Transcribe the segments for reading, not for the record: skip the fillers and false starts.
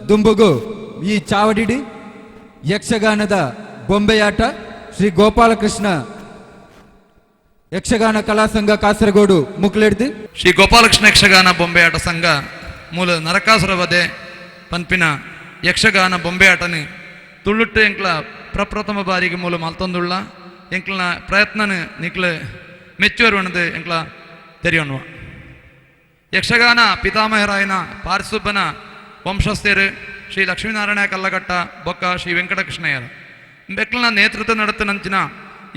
ದುಂಬುಗು ಈ ಚಾವಡಿಡಿ ಯಕ್ಷಗಾನದ ಬೊಂಬೆಯಾಟ ಶ್ರೀ ಗೋಪಾಲಕೃಷ್ಣ ಯಕ್ಷಗಾನ ಕಲಾ ಸಂಘ ಕಾಸರಗೋಡು ಮುಕ್ಲೆಡ್ದು ಶ್ರೀ ಗೋಪಾಲಕೃಷ್ಣ ಯಕ್ಷಗಾನ ಬೊಂಬೆಯಾಟ ಸಂಘ ಮೂಲ ನರಕಾಸುರ ವಧೆ ಪನ್ಪಿನ ಯಕ್ಷಗಾನ ಬೊಂಬೆಯಾಟನು ತುಳುಟ್ಟು ಎಂಕ್ಲ ಪ್ರಪ್ರಥಮ ಬಾರಿಗೆ ಮೂಲ ಮಲ್ತೊಂದುಳ್ಳ ಎಂಕ್ಲನ ಪ್ರಯತ್ನನು ನಿಕ್ಲು ಮೆಚ್ಚುವರುಣದು ಎಂಕ್ಲ ತೆರೆಯೋಣ. ಯಕ್ಷಗಾನ ಪಿತಾಮಹರಾಯನ ಪಾರ್ಸುಬ್ಬನ ವಂಶಸ್ಥರು ಶ್ರೀ ಲಕ್ಷ್ಮೀನಾರಾಯಣ ಕಲ್ಲಘಟ್ಟ ಬೊಕ್ಕ ಶ್ರೀ ವೆಂಕಟಕೃಷ್ಣಯ್ಯರ ಬೆಕ್ಲನ ನೇತೃತ್ವ ನಡತನಂಚಿನ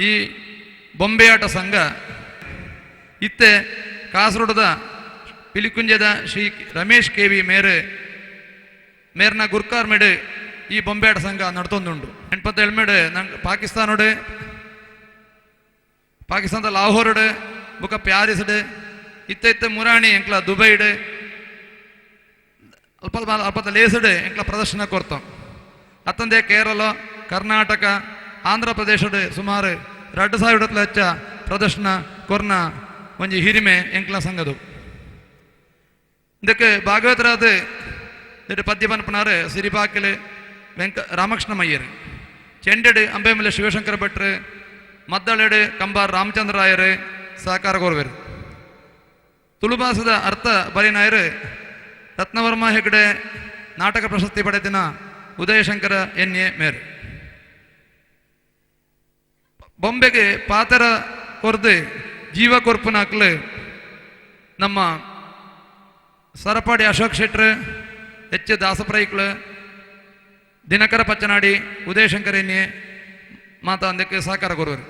ಈ ಬೊಂಬೆಯಾಟ ಸಂಘ ಇತ್ತೆ ಕಾಸರಗೋಡದ ಪಿಲಿಕುಂಜದ ಶ್ರೀ ರಮೇಶ್ ಕೆವಿ ಮೇರ್ನ ಗುರ್ಕಾರ್ ಮೇಡ್ ಈ ಬೊಂಬೆಯಾಟ ಸಂಘ ನಡ್ತೊಂದುಂಡು. 87 ನಂಗೆ ಪಾಕಿಸ್ತಾನದ ಲಾಹೋರ್ಡ್ ಬೊಕ್ಕ ಪ್ಯಾರಿಸ್ಡ್ ಇತ್ತ ಮುರಾಣಿ ಎಂಕ್ಲ ದುಬೈಡ್ ಅಲ್ಪ ಲೇಸ್ಡ್ ಎಂಕ್ಲ ಪ್ರದರ್ಶನ ಕೊರ್ತಾಂ. ಅತ್ತಂದೆ ಕೇರಳ ಕರ್ನಾಟಕ ಆಂಧ್ರ ಪ್ರದೇಶಡ್ ಸುಮಾರು 2000 ಹೆಚ್ಚ ಪ್ರದರ್ಶನ ಕೊರ್ನ ಒಂಜಿ ಹಿರಿಮೆ ಎಂಕ್ಲ ಸಂಘದು. ಇದಕ್ಕೆ ಭಾಗವತರಾದ ಪದ್ಯ ಪನ್ಪನಾರು ಸಿರಿಪಾಕಿಲ್ ರಾಮಕೃಷ್ಣ ಮಯ್ಯರ್, ಚೆಂಡೆಡ್ ಅಂಬೆಮಲೆ ಶಿವಶಂಕರ ಭಟ್ರು, ಮದ್ದಳೆಡ್ ಕಂಬಾರ್ ರಾಮಚಂದ್ರ ರಾಯರು ಸಹಕಾರ ಕೋರ್ವೇರು. ತುಳುಭಾಷದ ಅರ್ಥ ಬರಿನಾಯರು ರತ್ನವರ್ಮ ಹೆಗಡೆ ನಾಟಕ ಪ್ರಶಸ್ತಿ ಪಡೆದಿನ ಉದಯಶಂಕರ ಎನ್ಎ ಮೇರ್. ಬೊಂಬೆಗೆ ಪಾತರ ಕೊರ್ದು ಜೀವ ಕೊರ್ಪುನಾಕ್ಲು ನಮ್ಮ ಸರಪಾಡಿ ಅಶೋಕ್ ಶೆಟ್ರು, ಎಚ್ ದಾಸಪ್ರೈಕ್ಳು, ದಿನಕರ ಪಚ್ಚನಾಡಿ, ಉದಯಶಂಕರ ಎನ್ಎ ಮಾತ ಅಂದಕ್ಕೆ ಸಹಕಾರ ಕೊರುವರು.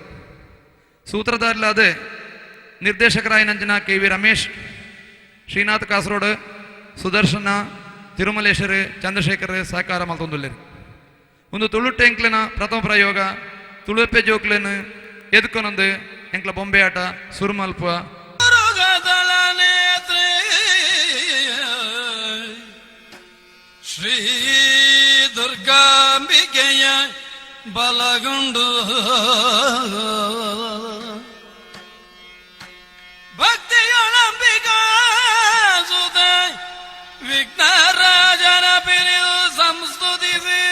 ಸೂತ್ರಧಾರಿಲಾದ ನಿರ್ದೇಶಕರಾಯನಂಜನ KV ರಮೇಶ್, ಶ್ರೀನಾಥ್ ಕಾಸರೋಡ್, ಸುದರ್ಶನ, ತಿರುಮಲೇಶ್ವರ್, ಚಂದ್ರಶೇಖರ್ ಸಹಕಾರ ಮಲ್ತೊಂದುಲ್ಲೇರು. ಒಂದು ತುಳುಟ್ಟು ಎಂಕ್ಲಿನ ಪ್ರಥಮ ಪ್ರಯೋಗ ತುಳುಪೆ ಜೋಕ್ಲೇನು ಎದ್ಕೊನೊಂದು ಎಂಕ್ಲ ಬೊಂಬೆಯಾಟ ಸುರುಮಲ್ಪ. ಶ್ರೀ ದುರ್ಗಾಂಬಿಕೆಯ ಬಲಗುಂಡು ಭಕ್ತಿಯೊಳಂಬಿಕಾ ಸುತ ವಿಘ್ನರಾಜನ ಪಿರಿದು ಸಂಸ್ತುತಿಸಿ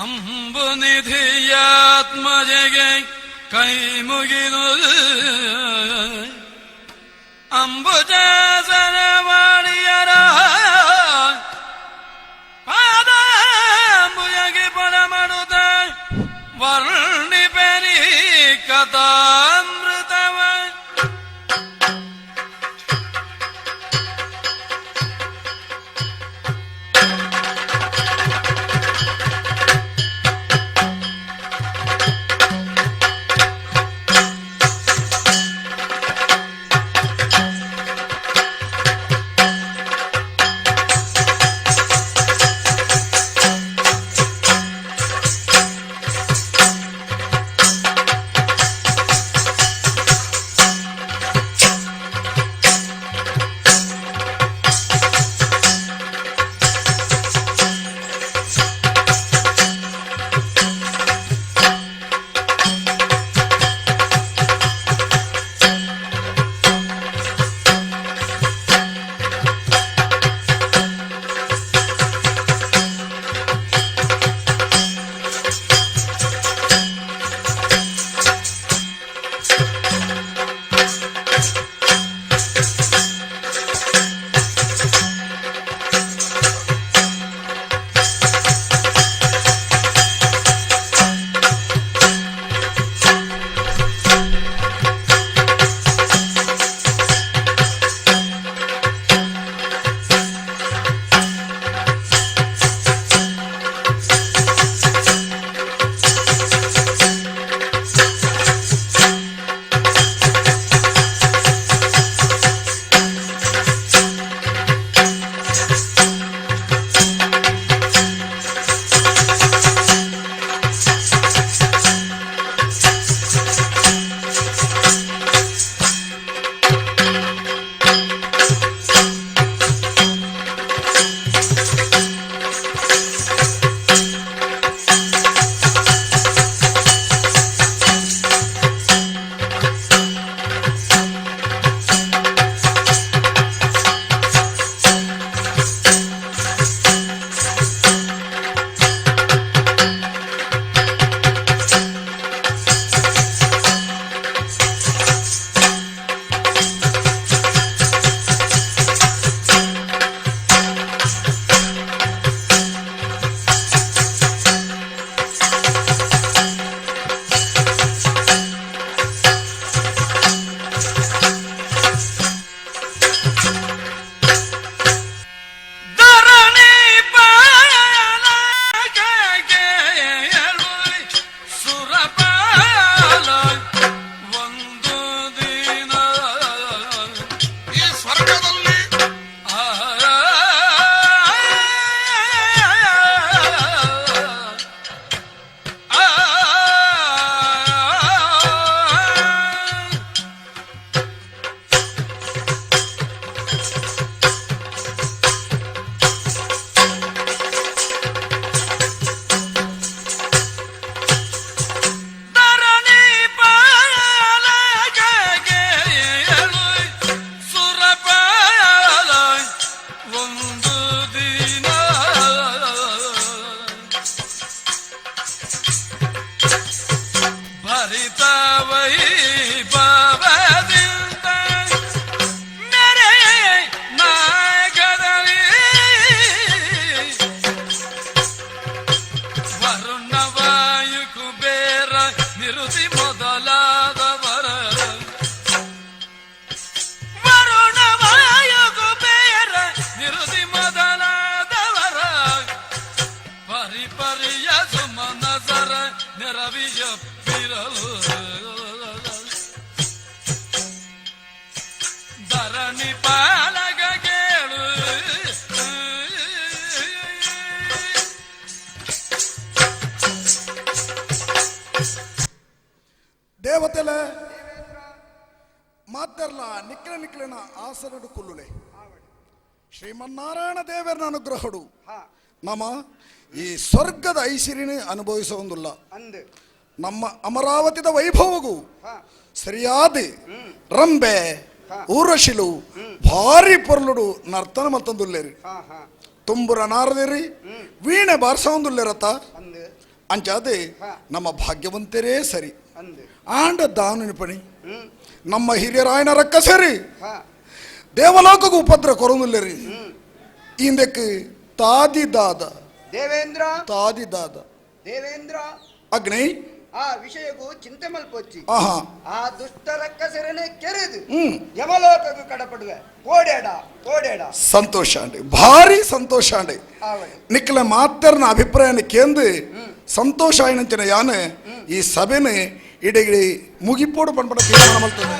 ಅಂಬು ನಿಧಿಯಾತ್ಮಜೆಗೆ ಕೈ ಮುಗಿದು ಅಂಬುಜಾಸನ ಮಾಡಿಯರ ಪಾದಾಂಬುಜಗೆ ಪಣ ಮಾಡುತ್ತ ವರ್ಣಿಪೆರಿ ಕಥಾಮೃತವ ಮರುದಿನ ಭರಿತ ವೈಭವದಿಂದ ಮೆರೆ ನಾಯಕರಲ್ಲಿ ವರುಣ ವಾಯು ಕುಬೇರ ನಿರುತಿ ಮೊದಲಾದವರ ವರುಣ ವಾಯು ಕುಬೇರ ನಿರುತಿ ಮೊದಲಾದವರ ಪರಿಪರಿಯ ಸುಮನಸರ ನೆರವಿಯಪ್ಪಿರಲು ಧರಣಿ ಪಾಲಕ ಕೇಳು ದೇವತೆಲೆ ಮಾತೆರ್ಲ ನಿಕ್ಲ ನಿಕ್ಲಿನ ಆಸರಡು ಕುಲ್ಲುಲೆ ಶ್ರೀಮನ್ನಾರಾಯಣ ದೇವರ ಅನುಗ್ರಹಡು ನಮ್ಮ ಈ ಸ್ವರ್ಗದ ಐಸಿರಿನ ಅನುಭವಿಸೊಂದಿಲ್ಲ ನಮ್ಮ ಅಮರಾವತಿದ ವೈಭವಗೂ ಸರಿಯಾದ ರಂಬೆ ಊರಶಿಲು ಭಾರಿ ಪೊರ್ಲುಡು ನರ್ತನ ಮತ್ತೊಂದುಲ್ಲೇರಿ ತುಂಬುರ ನಾರದಿರಿ ವೀಣೆ ಬಾರಿಸೊಂದುಲ್ಲೇರತ್ತ ಅಂಚಾದೆ ನಮ್ಮ ಭಾಗ್ಯವಂತರೇ ಸರಿ ಆಂಡ ದಾನುನಿ ಪಣಿ ನಮ್ಮ ಹಿರಿಯರಾಯನ ರಕ್ಕ ಸೇರಿ ದೇವಲೋಕಗೂ ಉಪದ್ರ ಕೊರೊಂದುಲ್ಲೇರಿ ಇಂದಕ್ಕೆ ತಾದಿದಾದ ದೇವೇಂದ್ರ ತಾದಿದಾದ ದೇವೇಂದ್ರ ಅಗ್ನಿ ಆ ವಿಷಯಕ್ಕೂ ಚಿಂತೆ ಮಲ್ಪೊಚ್ಚಿ ಆಹಾ ಆ ದುಷ್ಟ ರಕ್ಕಸರನೆ ಕೆರೆದು ಯಮಲೋಕಕ್ಕೂ ಕಡಪಡುವೆ ಓಡೇಡ ಓಡೇಡ ಸಂತೋಷ ಅಂಡಿ ಭಾರಿ ಸಂತೋಷ ಅಂಡಿ ಆವಡೆ ನಿಕ್ಲ ಮಾತರ್ನ ಅಭಿಪ್ರಾಯನ ಕೇಂದು ಸಂತೋಷ ಆಯ್ನಂಚಿನ ಯಾನ ಈ ಸಭೆನ ಇಡೀ ಮುಗಿಪೋಡು ಪಂಪಡ ತೀರ್ಮಾನ ಮಲ್ತದೆ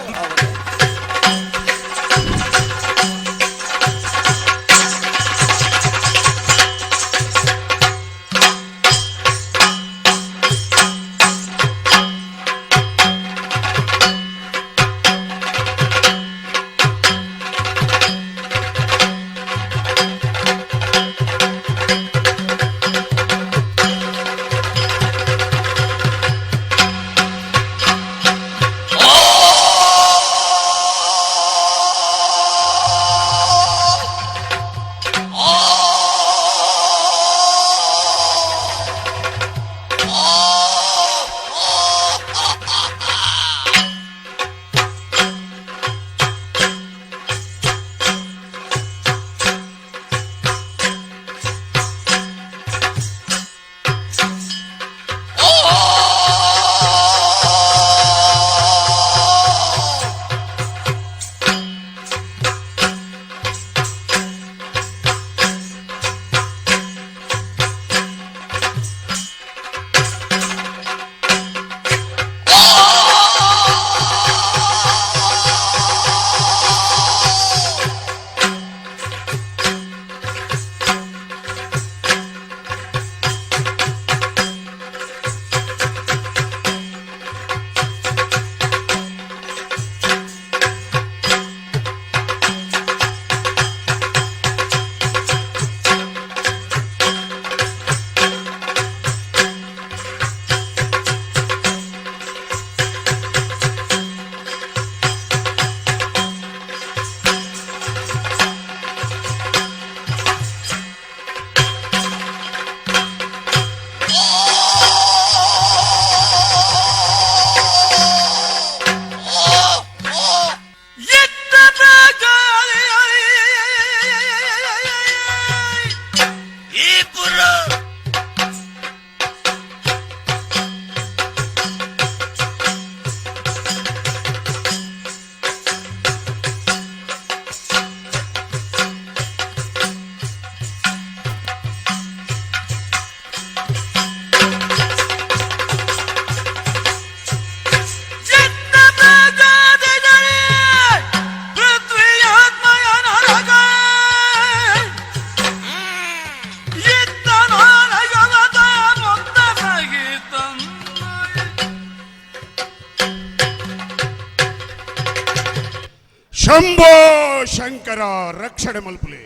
ಶಂಭೋ ಶಂಕರ ರಕ್ಷಣೆ ಮಲ್ಪುಲೆ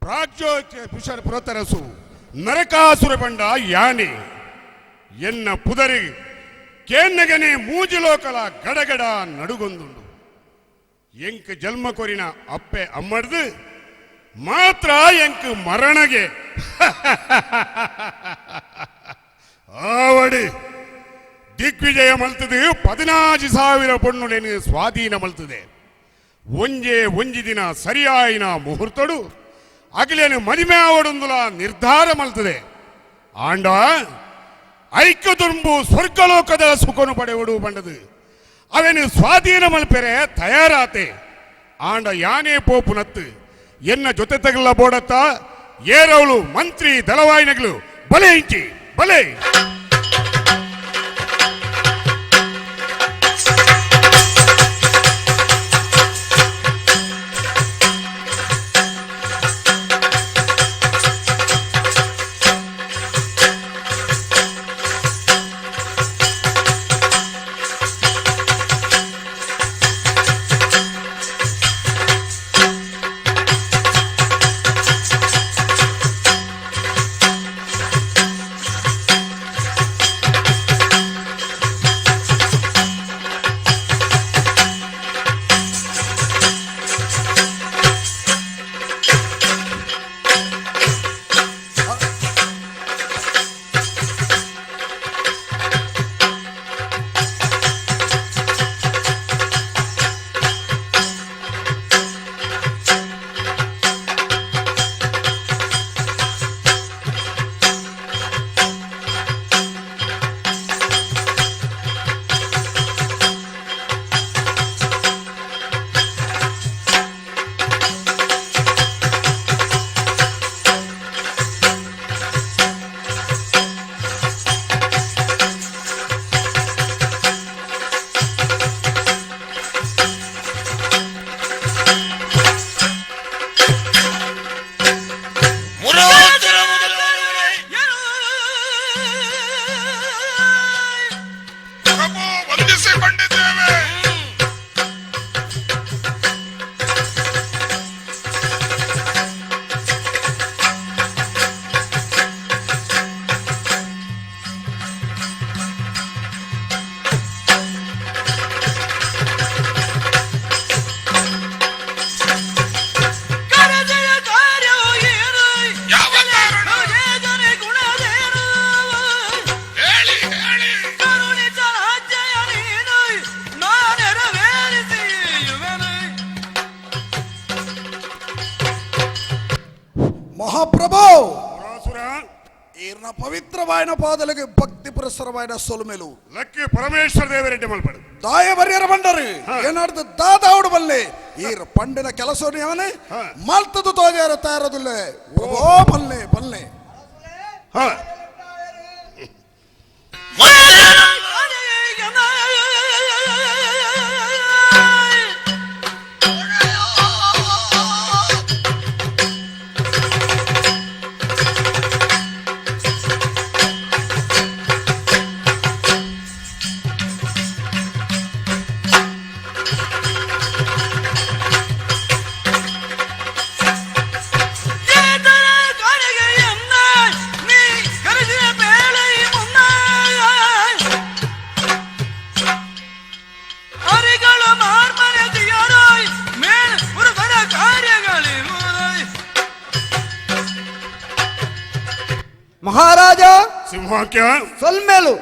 ಪ್ರಾಗ್ಜ್ಯೋತಿಯ ಪುಷರ ಪುರತರಸು ನರಕಾಸುರ ಬಂಡ ಯಾನೆ ಎನ್ನ ಪುದರಿ ಕೇನ್ನಗನೆ ಮೂಜಿಲೋಕಲ ಗಡಗಡ ನಡುಗೊಂದುಂಡು ಎಂಕ್ ಜನ್ಮ ಕೊರಿನ ಅಪ್ಪೆ ಅಮ್ಮಡ್ದು ಮಾತ್ರ ಎಂಕ್ ಮರಣಗೆ ಆವಡಿ ದಿಗ್ವಿಜಯ ಮಲ್ತದೆ 14,000 ಪೊಣ್ಣುಲೆನು ಸ್ವಾಧೀನ ಮಲ್ತದೆ ಒಂಜಿ ದಿನ ಸರಿಯಾಯಿನ ಮುಹೂರ್ತಡು ಅಗಲೇನು ಮದಿಮೆ ಆವಡೊಂದುಲ ನಿರ್ಧಾರ ಮಲ್ತದೆ ಆಂಡ ಐಕ್ಯ ದುಂಬು ಸ್ವರ್ಗಲೋಕದ ಸುಖನು ಪಡೆವಡು ಬಂಡದು ಅವೇನು ಸ್ವಾಧೀನ ಮಲ್ಪೆರೆ ತಯಾರಾತೆ ಆಂಡ ಯಾನೇ ಪೋಪು ನತ್ತು ಎನ್ನ ಜೊತೆ ತಗಲ ಬೋಡತ್ತ ಏರವಳು ಮಂತ್ರಿ ದಳವಾಯಿನಗಳು ಬಲೆ ಇಂಚಿ ಬಲೆ మహాప్రభు ఈయన పవిత్రమైన పాదలకి భక్తి పురస్సరమైన సొలుమెలు లక్కి పరమేశ్వర దేవరెడ్డి మల్పడు ದಾಯವರ್ಯರ ಬಂಡರು ಏನಾಡ್ದು ದಾದಾವುಡು ಬಲ್ಲೆ ಈರ ಪಂಡಿನ ಕೆಲಸವನ್ನು ಅವನೇ ಮಲ್ತದು ತೋಜಾರ ತಾರದುಲ್ಲ ಓ ಬಲ್ಲೆ ಬಲ್ಲೆ ಹಾ ಮಹಾರಾಜ ಸಿಂಹಕ್ಕೆ ಸೊಲ್ಮೇಲು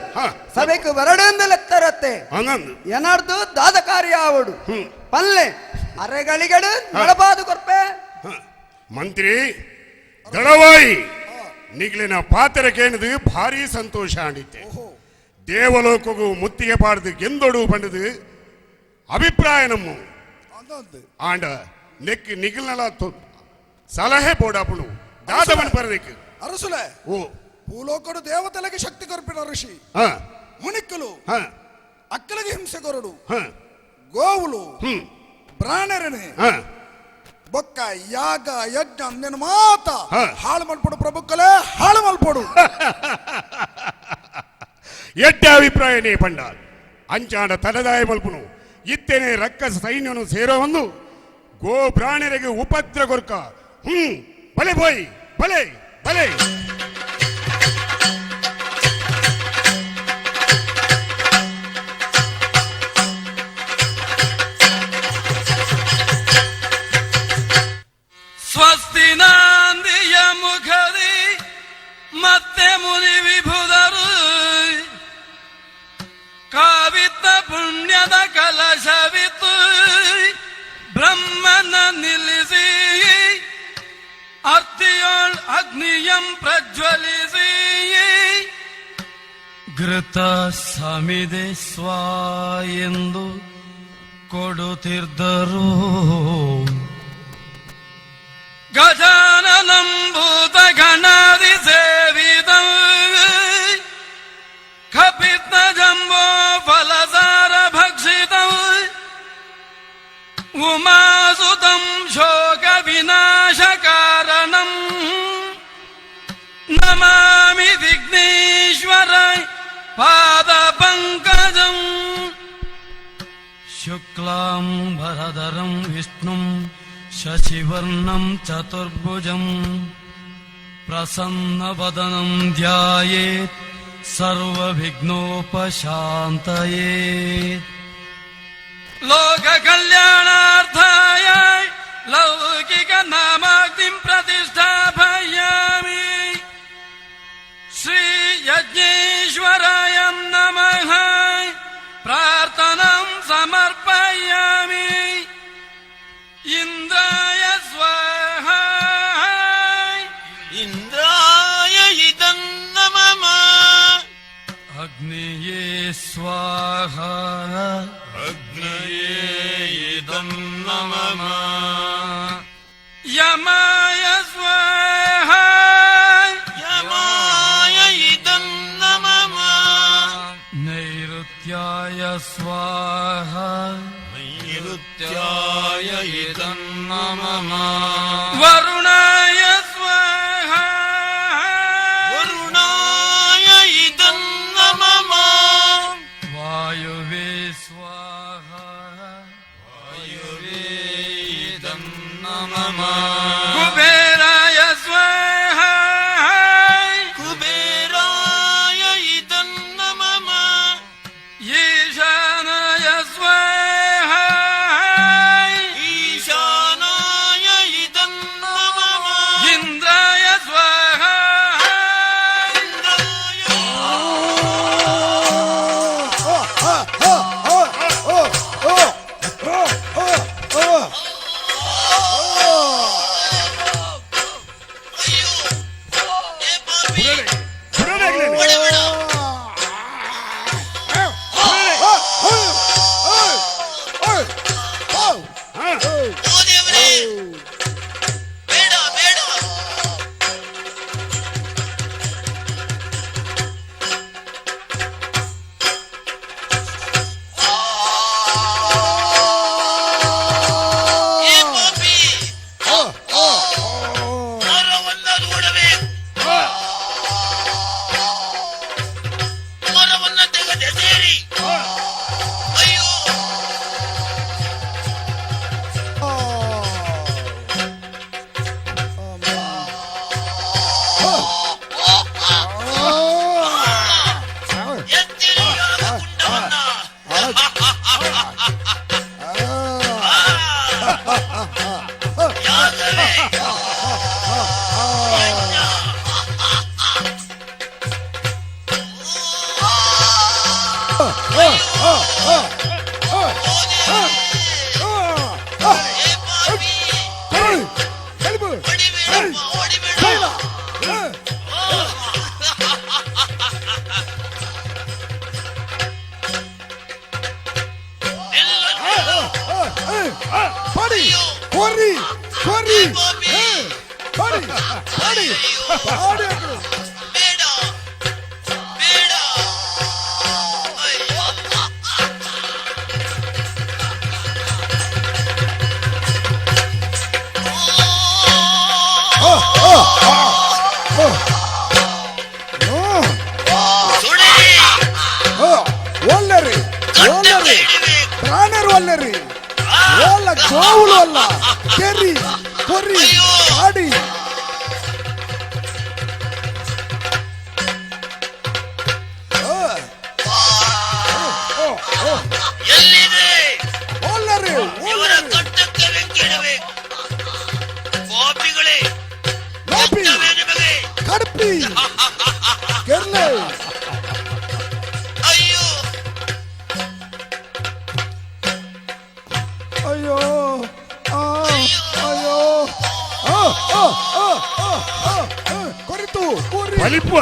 ಸಭೆಗೆ ಬರಡೆಂದು ಲೆಕ್ಕರತ್ತೆ ಹಂಗಂದು ಏನಾರ್ದು ದಾದ ಕಾರ್ಯ ಆವಡು ಪಲ್ಲೆ ಅರೆಗಳಿಗಡು ನಳಬಾದು ಕೊರ್ಪೆ ಮಂತ್ರಿ ದಳವಾಯಿ ನಿಗ್ಲಿನ ಪಾತ್ರಕ್ಕೇನದು ಭಾರಿ ಸಂತೋಷ ಆಂಡಿತ್ತೆ ದೇವಲೋಕಗೂ ಮುತ್ತಿಗೆ ಪಾಡ್ದು ಗೆಂದೊಡು ಬಂಡದು ಅಭಿಪ್ರಾಯ ನಮ್ಮ ಆಂಡ ನೆಕ್ ನಿಗ್ಲನಲ ಸಲಹೆ ಬೋಡಾಪುಣು ದಾದವನ್ ಬರದಕ್ಕೆ అరసులే ఓ భూలోకుడు దేవతలకి శక్తి కొరిపిన ఋషి మునిక్కులు అక్కలకి హింసకొరుడు గోవులు ಪ್ರಾಣರನೆ ಬೊಕ್ಕ ಯಾಗ ಯಜ್ಞ ನಿನ್ನ ಮಾತ ಹಾಳು ಮಲ್ಪಡು ಪ್ರಭುಕ್ಕಲೇ ಹಾಳು ಮಲ್ಪಡು ಎಡ್ಡ ಅಭಿಪ್ರಾಯನೇ ಪಂಡ ಅಂಚಾಂಡ ತಲೆದಾಯ ಮಲ್ಪುನು ಇತ್ತೇನೆ ರಕ್ಕಸ ಸೈನ್ಯನು ಸೇರೋ ಒಂದು ಗೋ ಪ್ರಾಣರಿಗೆ ಉಪದ್ರ ಕೊರ್ಕ ಬಲೆ ಬೋಯ್ ಬಲೆ ಬಲೆ ಸ್ವಸ್ತಿ ಮತ್ತೆ ಮುನಿ ವಿಭುದರು ಕಾವಿತ್ತ ಪುಣ್ಯದ ಕಲಶವಿತ್ತು ಬ್ರಹ್ಮನ ನಿಲ್ಲಿಸಿ ಅರ್ತಿಯೋಳ್ ಅಗ್ನಿಯಂ ಪ್ರಜ್ವಲಿಸಿ ಘೃತ ಸಮಿದೆ ಸ್ವ ಎಂದು ಕೊಡುತ್ತಿದ್ದರು. ಗಜಾನನಂ ಭೂತ ಗಣಾದಿ ಸೇವಿತಂ ಕಪಿತ್ತ ಜಂಬೋ ಫಲಸಾರ ಭಕ್ಷಿತಂ ಉಮಾಸುತಂ ಶೋಕ ವಿನಾಶ ಕಾರಣಂ ನಮಾಮಿ ವಿಘ್ನೇಶ್ವರ ಪಾದ ಪಂಕಜಂ. ಶುಕ್ಲಾಂಬರಧರಂ ವಿಷ್ಣುಂ ಶಶಿವರ್ಣಂ ಚತುರ್ಭುಜಂ ಪ್ರಸನ್ನವದನಂ ಧ್ಯಾಯೇತ್ ಸರ್ವವಿಘ್ನೋಪಶಾಂತಯೇ. ಲೋಕ ಕಲ್ಯಾಣಾರ್ಥಾಯ ಲೌಕಿಕ ನಾಮಾಗ್ನಿಂ ಪ್ರತಿಷ್ಠಾಪಯಾಮಿ. ಶ್ರೀ ಯಜ್ಞೇಶ್ವರಾಯ ನಮಃ ಪ್ರಾರ್ಥನಾಂ ಸಮರ್ಪಯಾಮಿ. ಇಂದ್ರಾಯ ಸ್ವಾಹ ಇಂದ್ರಾಯ ಇದನ್ನಮಮ ಅಗ್ನಿಯೇ ಸ್ವಾಹ ಅಗ್ನಯೇ ಇದನ್ನಮಮ ಯಮಾಯ ಸ್ವಾಹ ಯಮಾಯ ಇದನ್ನಮಮ ನೈಋತ್ಯಾಯ ಸ್ವಾಹ ನೈಋತ್ಯಾಯ ಇದನ್ನಮಮ ವರುಣಾಯ ಸ್ವಾಹ ವರುಣಾಯ ಇದನ್ನಮಮ ವಾಯುವೇ ಸ್ವಾಹ ವಾಯುವೇ ಇದನ್ನಮಮ ಕುಬೇರಾಯ ಸ್ವಾಹ ಕುಬೇರಾಯ ಇದನ್ನಮಮ ಈಶಾನಾಯ ಸ್ವಾಹ ಈಶಾನಾಯ ಇದನ್ನಮಮ ಇಂದ್ರಾಯ ಸ್ವಾಹ ಇಂದ್ರಾಯ ಏ ಬಾಬಿ ಹೊಡೆಬೇಡ. ಓ ದೇವರೇ ಬೇಡ ಬೇಡ ಏ ಪಾಪಿ ಮರವನ್ನ ನೋಡಬೇಕು. ಮರವನ್ನ ತೆಗೆದೆ ಸೇರಿ ಅಯ್ಯೋ ಎತ್ತಿರಿಯಾದ ಗುಂಡವನ್ನ ಯಾಗವೇ ಏ ಪಾಪಿ ಹೊಡಿಬೇಡಪ್ಪ ಹೊಡಿಬೇಡ. ಪಡಿ ಕೊರ್ರಿ ಕೊರ್ರಿ ಪಾಪಿ ಪಡಿ ಪಡಿ ಪಾಡಿ ಹಾಕು. ಬೇಡ ಬೇಡ ಅಯ್ಯೋ. ಸುಡಿರಿ ಒಲ್ಲೆರಿ ಒಲ್ಲೆರಿ ಹಿಡಿಬೇಕು. ಪ್ರಾಣರು ಒಲ್ಲೆರಿ ಓಲ ಗೋವುಲು ಅಲ್ಲ ಕೆರಿ ಕೊರ್ರಿ ಪಾಡಿ ಎಲ್ಲಿದೆ ಒಲ್ಲೆರಿ ಇವರ ಒಲ್ಲೆರಿ ಕಟ್ಟಕ್ಕೆ ಬೆಂಕಿಡಬೇಕು. ಪಾಪಿಗಳೇ ಪಾಪಿ ಎತ್ತವೇ ನಿಮಗೆ ಕಡಪಿ ಪಲ್ಲೆ ಅಯ್ಯೋ ಅಯ್ಯೋ ಆ, ಅಯ್ಯೋ ಆ, ಆ, ಆ, ಆ, ಆ, ಆ, ಕೊರಿತು ಕೊರಿ ಬಲಿಪುವ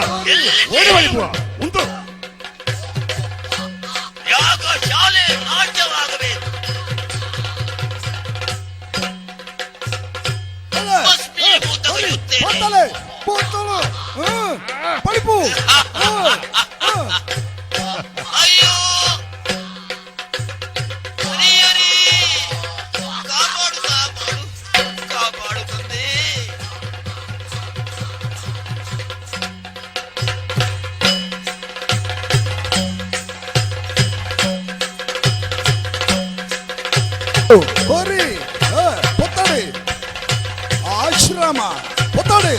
ಓಡಿ ಬಲಿಪುವ ಉಂಟು ಯಾಗ ಶಾಲೆ ನಾಟ್ಯವಾಗಬೇಕು ಭಸ್ಮೀಭೂತ ಬರೆಯುತ್ತೇನೆ ಪತ್ತಲೆ ಪತ್ತಲು ಪಳಿಪು ಅಯ್ಯೋ ಹರಿಹರಿ ಕಾಪಾಡು ಕಾಪಾಡು ಕಾಪಾಡು ತಂದೆ ಕೊರಿ ಪೊತ್ತಡೆ ಆಶ್ರಮ ಪೊತ್ತಡೆ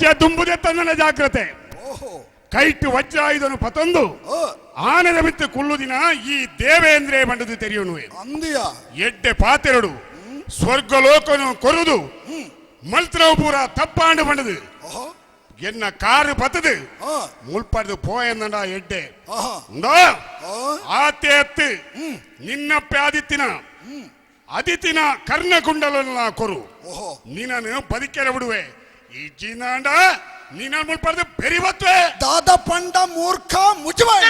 ವಜ್ರ ದುಂಬುದೆ ತನ್ನ ಜಾಗ್ರತೆ ಓಹೋ ಕೈಟ್ ವಜ್ರ ಇದನ್ನು ಪತೊಂದು ಓ ಆನೆದ ಬಿತ್ತು ಕುಳ್ಳುದಿನ ಈ ದೇವೇಂದ್ರೇ ಬಂಡದು ತೆರೆಯುನುವೆ ಅಂದಿಯ ಎಡ್ಡೆ ಪಾತೆರಡು ಸ್ವರ್ಗಲೋಕನು ಕೊರುದು ಮಲ್ತ್ರವು ಪೂರ ತಪ್ಪಾಂಡು ಬಂಡದು ಓಹೋ ಎನ್ನ ಕಾರು ಪತ್ತದು ಹಾ ಮುಲ್ಪಡ್ದು ಪೋಯಂದ ಎಡ್ಡೆ ಆಹಾ ಆತೆ ಅತ್ತು ನಿನ್ನಪ್ಪೆ ಆದಿತ್ತಿನ ಕರ್ಣಕುಂಡಲ ಕೊರು ಓಹೋ ನೀನನ್ನು ಬದುಕೆರ ಬಿಡುವೆ ಈ ಜೀನಾಂಡ ನೀನ ಮುಲ್ಪಡ್ದು ಬೆರಿವತ್ವೆ ದಾದ ಪಂಡ ಮೂರ್ಖ ಮುಜವಾಯಿ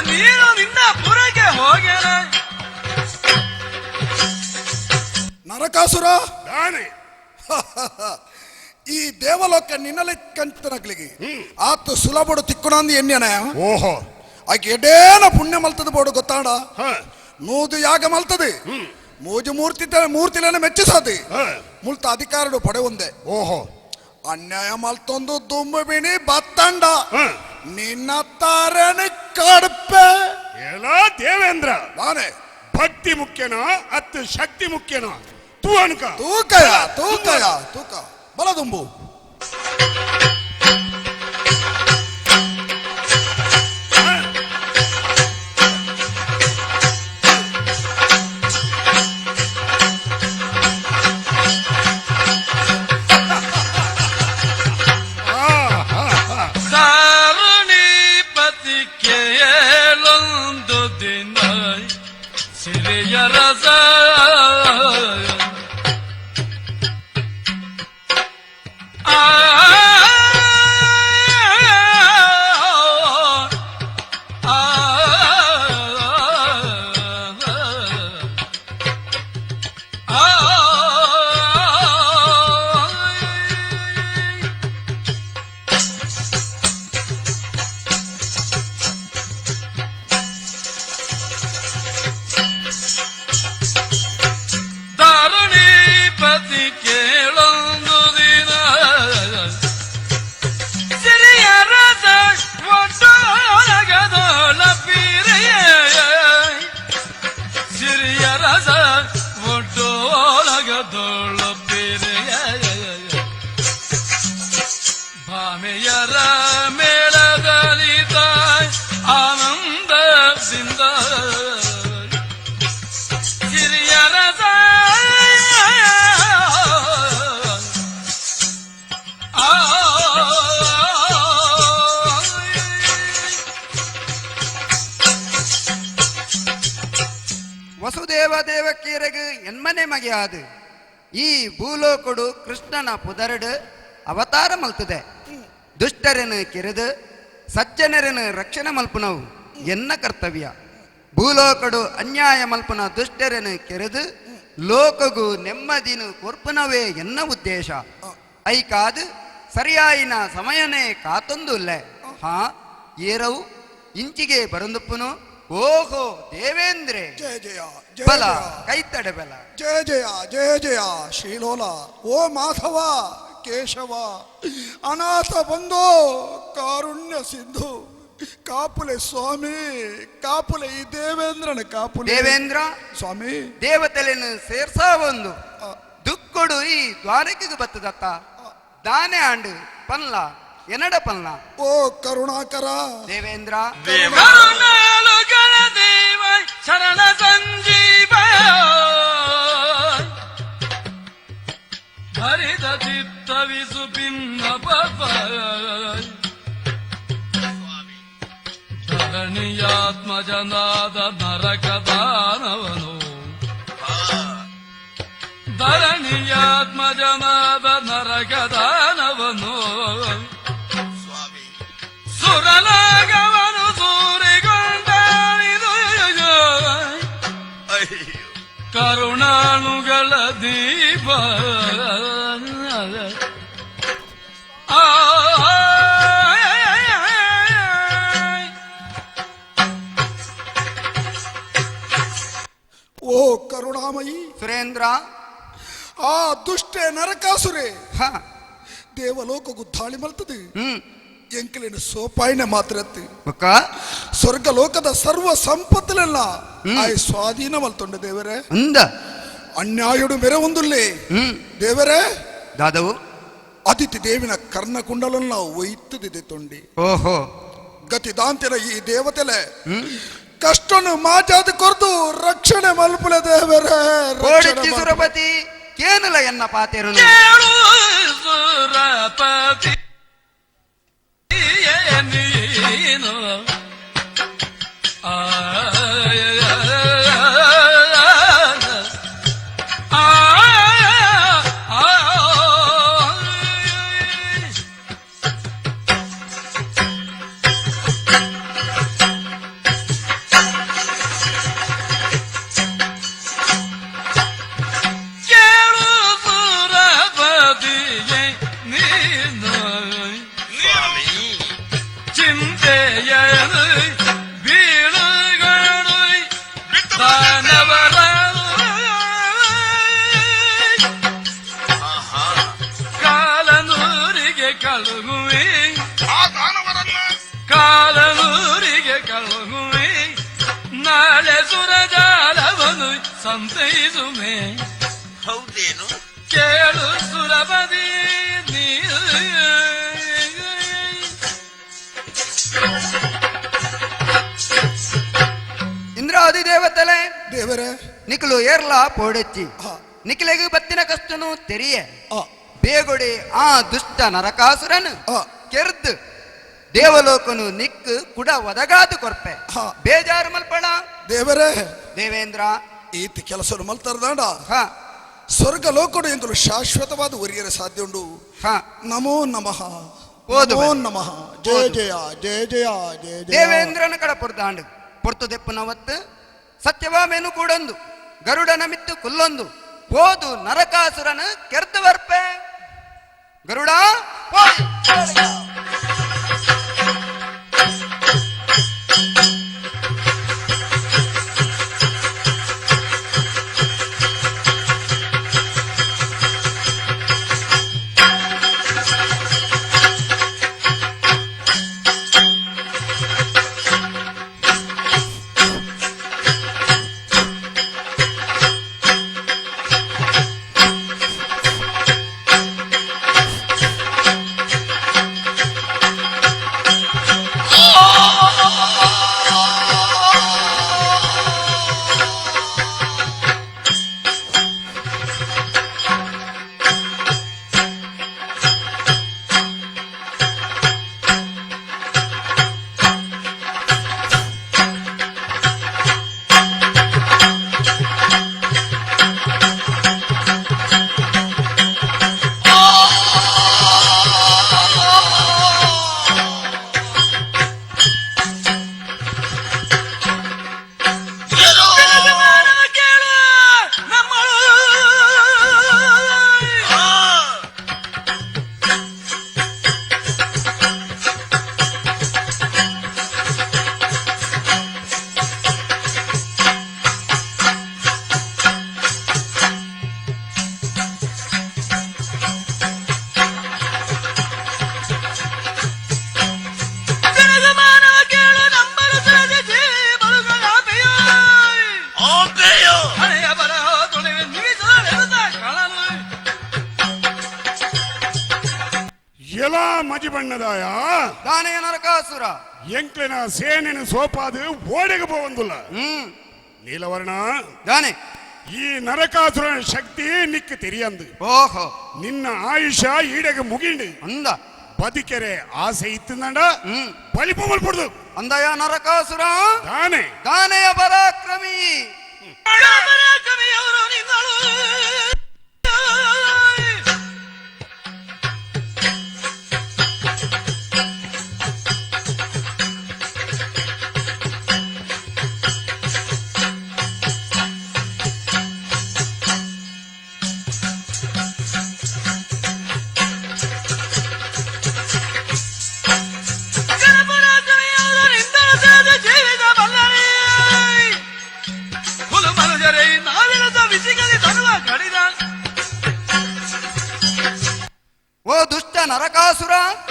ನೀನು ನಿನ್ನ ಪುರಕ್ಕೆ ಹೋಗೇನ ನರಕಾಸುರ ದಾನೆ ಈ ದೇವಲೋಕ ನಿನ್ನಲೆ ಕಂಚನಕ್ಲಿಗೆ ಆತು ಸುಲಭಡು ತಿಕ್ಕುಣಂದು ಎನ್ನೆನ ಓಹೋ ಆಕೆ ಎಡೇನ ಪುಣ್ಯ ಮಲ್ತದ ಬೋಡು ಗೊತ್ತಾಡ ಹ ನೂದು ಯಾಗ ಮಲ್ತದೆ ಮೂಜು ಮೂರ್ತಿಲನ್ನ ಮೆಚ್ಚಿಸದೆ ಮುಲ್ತ ಅಧಿಕಾರಡು ಪಡೆ ಒಂದೆ ಓಹೋ ಅನ್ಯಾಯ ಮಲ್ತೊಂದು ದುಂಬ ಬಿಣಿ ಬತ್ತಂಡ ಹ ನಿನ್ನ ತಾರನೆ ಕಡಪೆ ಎಲ್ಲ ದೇವೇಂದ್ರ ನಾನೇ ಭಕ್ತಿ ಮುಖ್ಯನೋ ಅತ್ತು ಶಕ್ತಿ ಮುಖ್ಯನೋ ತೂ ಅನ್ಕ ತೂಕಯ ತೂಕ ಬಲ ದುಂಬು ಭಾಮೆಯರ ಮೇಳದಲಿತ ಆನಂದದಿಂದ ಹಿರಿಯರ ವಸುದೇವ ದೇವಕಿಯರಿಗೆ ಎನ್ಮನೆ ಮಗೆಯಾದು ಈ ಭೂಲೋಕಡು ಕೃಷ್ಣನ ಪುದರಡು ಅವತಾರ ಮಲ್ತದೆ ದುಷ್ಟರನ್ನು ಕೆರೆದು ಸಜ್ಜನರನ್ನು ರಕ್ಷಣೆ ಮಲ್ಪುನವು ಎನ್ನ ಕರ್ತವ್ಯ ಭೂಲೋಕಡು ಅನ್ಯಾಯ ಮಲ್ಪುನ ದುಷ್ಟರನ್ನು ಕೆರೆದು ಲೋಕಗೂ ನೆಮ್ಮದಿನು ಕೊರ್ಪುನವೇ ಎನ್ನ ಉದ್ದೇಶ ಐಕಾದು ಸರಿಯಾಯಿನ ಸಮಯನೇ ಕಾತೊಂದುಲ್ಲೆ ಹಾ ಏರವು ಇಂಚಿಗೆ ಬರಂದುಪ್ಪುನು ಓಹೋ ದೇವೇಂದ್ರೆ ಜಯ ಜಯ ಬಲ ಜಯ ಕೈತಡೆ ಬಲ ಜಯ ಜಯ ಜಯ ಜಯ ಶ್ರೀಲೋಲ ಓ ಮಾಧವ ಕೇಶವ ಅನಾಥ ಬಂಧೋ ಕಾರುಣ್ಯ ಸಿಂಧು ಕಾಪುಲೆ ಸ್ವಾಮಿ ಕಾಪುಲೆ ಈ ದೇವೇಂದ್ರನ ಕಾಪುಲೆ ದೇವೇಂದ್ರ ಸ್ವಾಮಿ ದೇವತೆಲೆನು ಸೇರ್ಸಾ ಒಂದು ದುಕ್ಕುಡು ಈ ದ್ವಾರಕೆಗೆ ಬತ್ತದತ್ತ ದಾನೆ ಆಂಡು ಪನ್ಲ ಎನಡ ಪನ್ಲ ಓ ಕರುಣಾಕರ ದೇವೇಂದ್ರ ಕರುಣಾಳುಗಳ ದೇವ ಶರಣ ಸಂಜೀವ ಹರಿದ ಚಿತ್ತವಿಸು ಭಿನ್ನ ಧರಣಿಯಾತ್ಮಜನಾದ ನರಕದಾನವನು ಧರಣಿಯಾತ್ಮಜನಾದ ನರಕದಾನವನು ಸುರನಾಗವನು ಸೂರಿಗೊಂಡಿದು ಕರುಣಾಳುಗಳ ದೀಪ ದೇವೇಂದ್ರ ಆ ದುಷ್ಟೆ ನರಕಾಸುರೆ ಹ ದೇವಲೋಕಕ್ಕೂ ದಾಳಿ ಮಲ್ತದೆ ಹ್ಮ್ ಎಂಕಲಿನ ಸೋಪಾಯಿನ ಮಾತ್ರ ಎತ್ತಿ ಬೊಕ್ಕ ಸ್ವರ್ಗಲೋಕದ ಸರ್ವ ಸಂಪತ್ತಲೆಲ್ಲ ಆ ಸ್ವಾಧೀನ ಮಲ್ತೊಂಡೆ ದೇವರೇ ಅಂದ ಅನ್ಯಾಯುಡು ಮೆರೆ ಒಂದುಲ್ಲೇ ದೇವರೇ ದಾದವು ಅದಿತಿ ದೇವಿನ ಕರ್ಣಕುಂಡಲನ್ನ ಒಯ್ತದಿದೆ ತೊಂಡಿ ಓಹೋ ಗತಿ ದಾಂತಿನ ಈ ದೇವತೆಲೆ ಕಷ್ಟನು ಮಾಜಾದ ಕೊರ್ದು ರಕ್ಷಣೆ ಮಲ್ಪುಲೆ ದೇವರೇ ಕೋಡಿಚ್ಚಿ ಸುರಪತಿ ಕೇನಲ ಎನ್ನ ಪಾತೆರು ಕೇಳು ಸುರಪತಿ ನೀನು ಕಾಲನೂರಿಗೆ ಕಳುಹುವೆ ನಾಳೆ ಸುರಜಾಲವನು ಸಂತೈಸುವೆ ಹೌದೇನು ಕೇಳು ಸುರಪದಿ ನೀ ಇಂದ್ರಾದಿ ದೇವತಲೆ ದೇವರೇ ನಿಖಲು ಏರ್ಲ ಪೋಡೆಚ್ಚಿ ನಿಖಿಲೆಗೆ ಬತ್ತಿನ ಕಷ್ಟನು ತೆರಿಯೆ ಬೇಗೊಡೆ ಆ ದುಷ್ಟ ನರಕಾಸುರನು ಕೆರ್ದು ದೇವಲೋಕನು ನಿಕ್ಕು ಕುಡ ಒದಗಾದು ಕೊರ್ಪೆ ಬೇಜಾರು ಮಲ್ಪಳ ದೇವರೇ ದೇವೇಂದ್ರ ಈತಿ ಕೆಲಸ ಮಲ್ತಾರ್ದಾಂಡ ಹ ಸ್ವರ್ಗ ಲೋಕಡು ಎಂಕಲು ಶಾಶ್ವತವಾದ ಒರಿಯರೆ ಸಾಧ್ಯ ಉಂಡು ಹ ನಮೋ ನಮಃ ಓದು ನಮೋ ಬನ್ನಿ. ನಮಃ ಜಯ ಜಯ ಜಯ ಜಯ ಜಯ ಜಯ ದೇವೇಂದ್ರನ ಕಡ ಪುರ್ದಾಂಡು ಪೊರ್ತು ದೆಪ್ಪುನವತ್ತು ಸತ್ಯವಾಮೇನು ಕೂಡೊಂದು ಗರುಡನ ಮಿತ್ತು ಕುಲ್ಲೊಂದು ಓದು ನರಕಾಸುರನ ಕೆರ್ದು ಬರ್ಪೆ ಗರುಡ ಎಲ್ಲ ಮಜಿ ಬಣ್ಣದಾಯ ದಾನೆಯ ನರಕಾಸುರ ಎಂಕ್ಲಿನ ಸೇನೆನ ಸೋಪಾದು ಓಡೆಗೆ ಹೋಗಂದಿಲ್ಲ ನೀಲವರ್ಣ ದಾನೆ ಈ ನರಕಾಸುರನ ಶಕ್ತಿ ನಿಕ್ಕ ತೆರಿಯಂದು ಓಹೋ ನಿನ್ನ ಆಯುಷ ಈಡೆಗೆ ಮುಗಿಂಡು ಅಂದ ಬದುಕೆರೆ ಆಸೆ ಇತ್ತಂಡ ಬಲಿಪ ಮಲ್ಪಡ್ದು ಅಂದಯ ನರಕಾಸುರ ದಾನೆ ದಾನೆಯ ಪರಾಕ್ರಮಿ ಪರಾಕ್ರಮಿಯವರು ನಿನ್ನಳು ಜೀವಿತ ಬಲ್ಲರೇ ಹುಲು ಮನುಜರೇ ನಾವಿರದ ಬಿಸಿಗಲಿ ತರುವ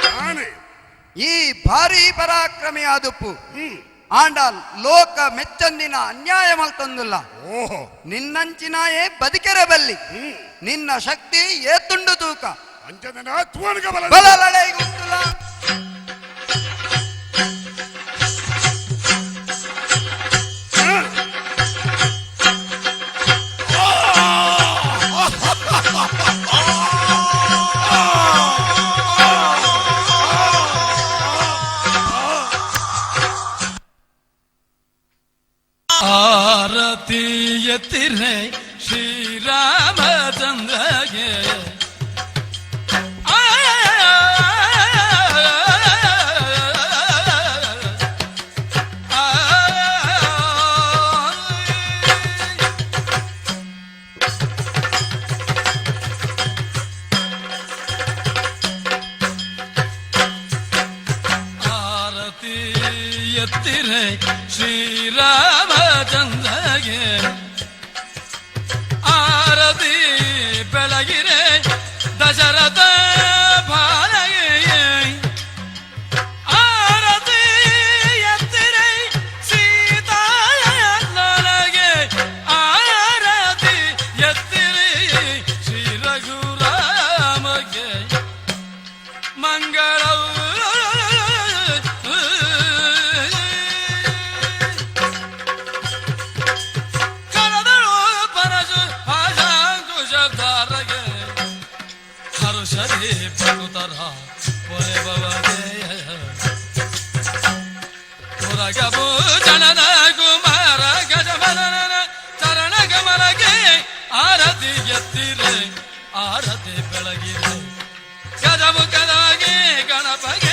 ನಾನೇ ಈ ಭಾರಿ ಪರಾಕ್ರಮಿ ಆದುಪ್ಪು ಆಂಡ ಲೋಕ ಮೆಚ್ಚಂದಿನ ಅನ್ಯಾಯ ಮಲ್ತಂದುಲ್ಲ ಓಹೋ ನಿನ್ನಂಚಿನಾಯೇ ಬದುಕೆರೆ ಬಲ್ಲಿ ನಿನ್ನ ಶಕ್ತಿ ಏತುಂಡು ತೂಕ ಅಂಚದನ ತುವನ್ಗ ಬಲ ಬಲಲಡೆ ಗುಂತುಲ ಆರತಿ ಎತ್ತಿರೆ ಶ್ರೀರಾಮಚಂದ್ರಗೆ ಆರತಿ ಎತ್ತಿರೆ ಶ್ರೀರಾಮಚಂದ್ರಗೆ ಆರತಿ ಬೆಳಗಿರೆ ದಶರಥ ಭಾರಗೆ ಆರತಿ ಎತ್ತಿರೆ ಸೀತಾಯನಗೆ ಆರತಿ ಎತ್ತಿರೆ ಶ್ರೀ ರಘುರಾಮಗೆ ಮಂಗಳವು ಕರದಳು ಪರಶು ಆಶಾಂಕುಶಧಾರಗೆ ಹರುಷದಿ ಪ್ರಕೃತರ ಪೊರೆಬವಗೆ ಪುರಗಭೂ ಜನನ ಕುಮಾರ ಗಜಮನನ ಚರಣ ಗಮನಗೆ ಆರತಿ ಎತ್ತಿರೆ ಆರತಿ ಬೆಳಗಿರೆ ಗಜಮುಖದಾಗೆ ಗಣಪಗೆ